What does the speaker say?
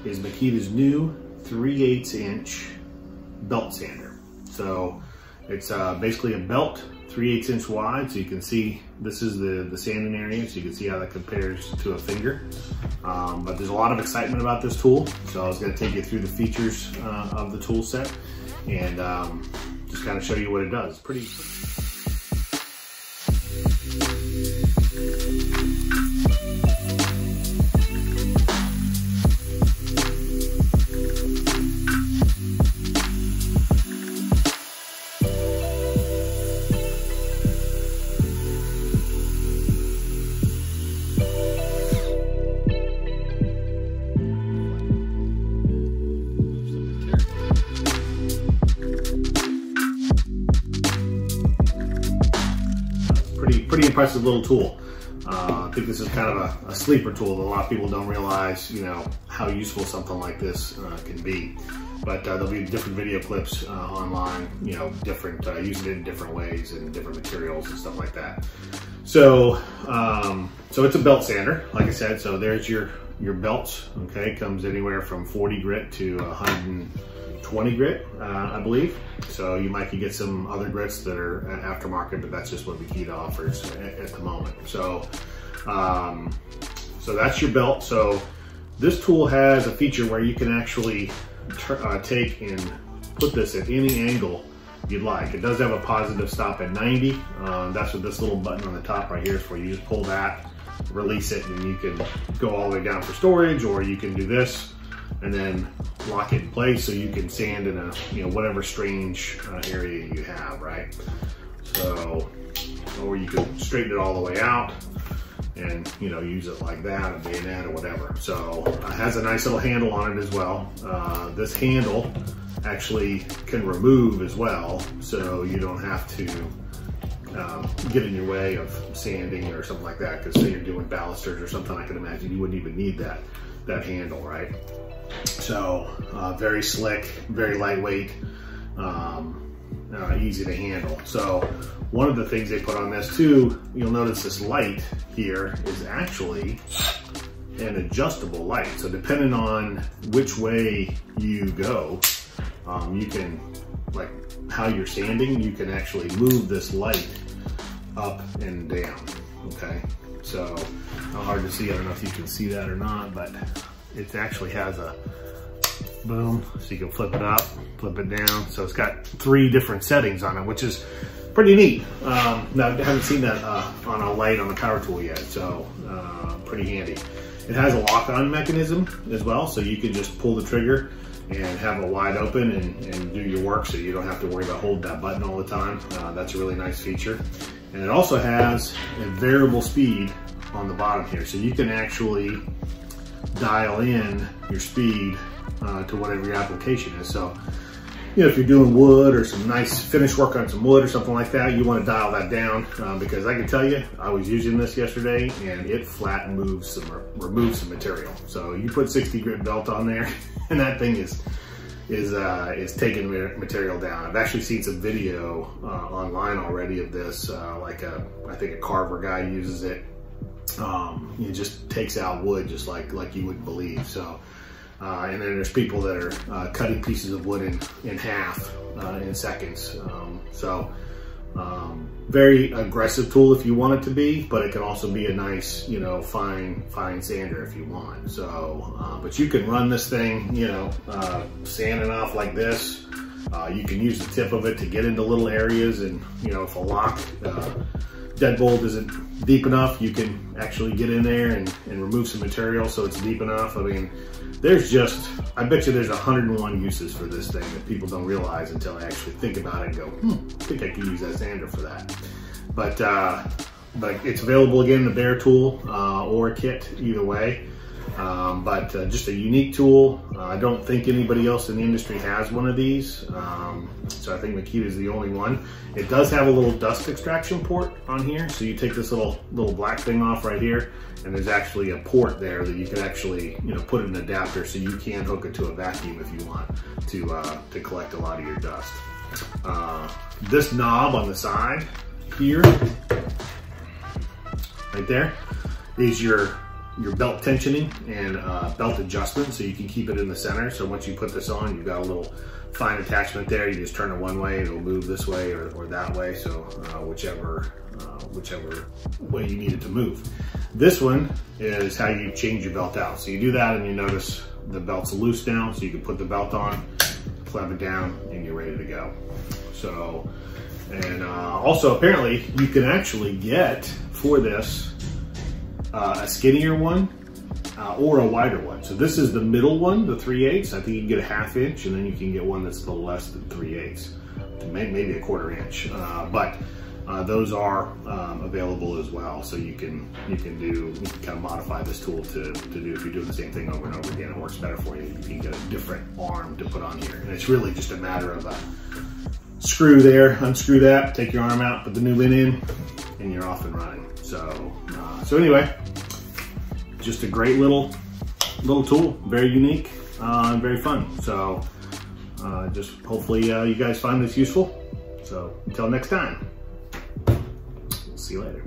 is Makita's new 3/8 inch belt sander. So it's basically a belt 3/8 inch wide, so you can see this is the sanding area, so you can see how that compares to a finger. But there's a lot of excitement about this tool, so I was going to take you through the features of the tool set and just kind of show you what it does. It's pretty. Pretty impressive little tool. I think this is kind of a sleeper tool that a lot of people don't realize, you know, how useful something like this can be. But there'll be different video clips online, you know, different using it in different ways and different materials and stuff like that. So, so it's a belt sander, like I said. So there's your belts. Okay, comes anywhere from 40 grit to 120 grit, I believe. So you might could get some other grits that are aftermarket, but that's just what Makita offers at the moment. So, so that's your belt. So this tool has a feature where you can actually take and put this at any angle you'd like. It does have a positive stop at 90. That's what this little button on the top right here is for. You just pull that, release it, and you can go all the way down for storage, or you can do this and then lock it in place so you can sand in a, you know, whatever strange area you have, right? So, or you can straighten it all the way out and, you know, use it like that, a bayonet or whatever. So it has a nice little handle on it as well. This handle actually can remove as well, so you don't have to get in your way of sanding or something like that, because say you're doing balusters or something, I can imagine you wouldn't even need that handle, right? So very slick, very lightweight, easy to handle. So one of the things they put on this too, you'll notice this light here is actually an adjustable light. So depending on which way you go, you can, like how you're sanding, you can actually move this light up and down, okay? So hard to see, I don't know if you can see that or not, but it actually has a boom, so you can flip it up, flip it down. So it's got 3 different settings on it, which is pretty neat. Now I haven't seen that on a light on the power tool yet, so pretty handy. It has a lock-on mechanism as well, so you can just pull the trigger and have it wide open and do your work, so you don't have to worry about holding that button all the time. That's a really nice feature. And it also has a variable speed on the bottom here, so you can actually dial in your speed to whatever your application is. So, you know, if you're doing wood or some nice finish work on some wood or something like that, you want to dial that down, because I can tell you, I was using this yesterday and it flat removes some material. So you put 60 grit belt on there and that thing is taking material down. I've actually seen some video online already of this, like I think a carver guy uses it. It just takes out wood just like you wouldn't believe. So, and then there's people that are cutting pieces of wood in half in seconds. Very aggressive tool if you want it to be, but it can also be a nice, you know, fine sander if you want. So, but you can run this thing, you know, sanding off like this. You can use the tip of it to get into little areas, and, you know, if a lock deadbolt isn't deep enough, you can actually get in there and remove some material so it's deep enough. I mean, I bet you there's 101 uses for this thing that people don't realize until they actually think about it and go, I think I could use that sander for that. But it's available again in the bare tool or a kit, either way. But just a unique tool. I don't think anybody else in the industry has one of these. So I think Makita is the only one. It does have a little dust extraction port on here. So you take this little black thing off right here, and there's actually a port there that you can actually, you know, put an adapter so you can hook it to a vacuum if you want to collect a lot of your dust. This knob on the side here, right there, is your your belt tensioning and belt adjustment, so you can keep it in the center. So once you put this on, you've got a little fine attachment there. You just turn it one way, it'll move this way or that way. So whichever way you need it to move. This one is how you change your belt out. So you do that and you notice the belt's loose now, so you can put the belt on, clamp it down, and you're ready to go. So, and also apparently you can actually get for this a skinnier one or a wider one. So this is the middle one, the 3/8. I think you can get a 1/2 inch, and then you can get one that's a little less than 3/8, maybe a 1/4 inch. But those are available as well. So you can kind of modify this tool to do, if you're doing the same thing over and over again, it works better for you. You can get a different arm to put on here. And it's really just a matter of a screw there, unscrew that, take your arm out, put the new one in, and you're off and running. So, so anyway, just a great little tool, very unique and very fun. So just hopefully you guys find this useful. So until next time, we'll see you later.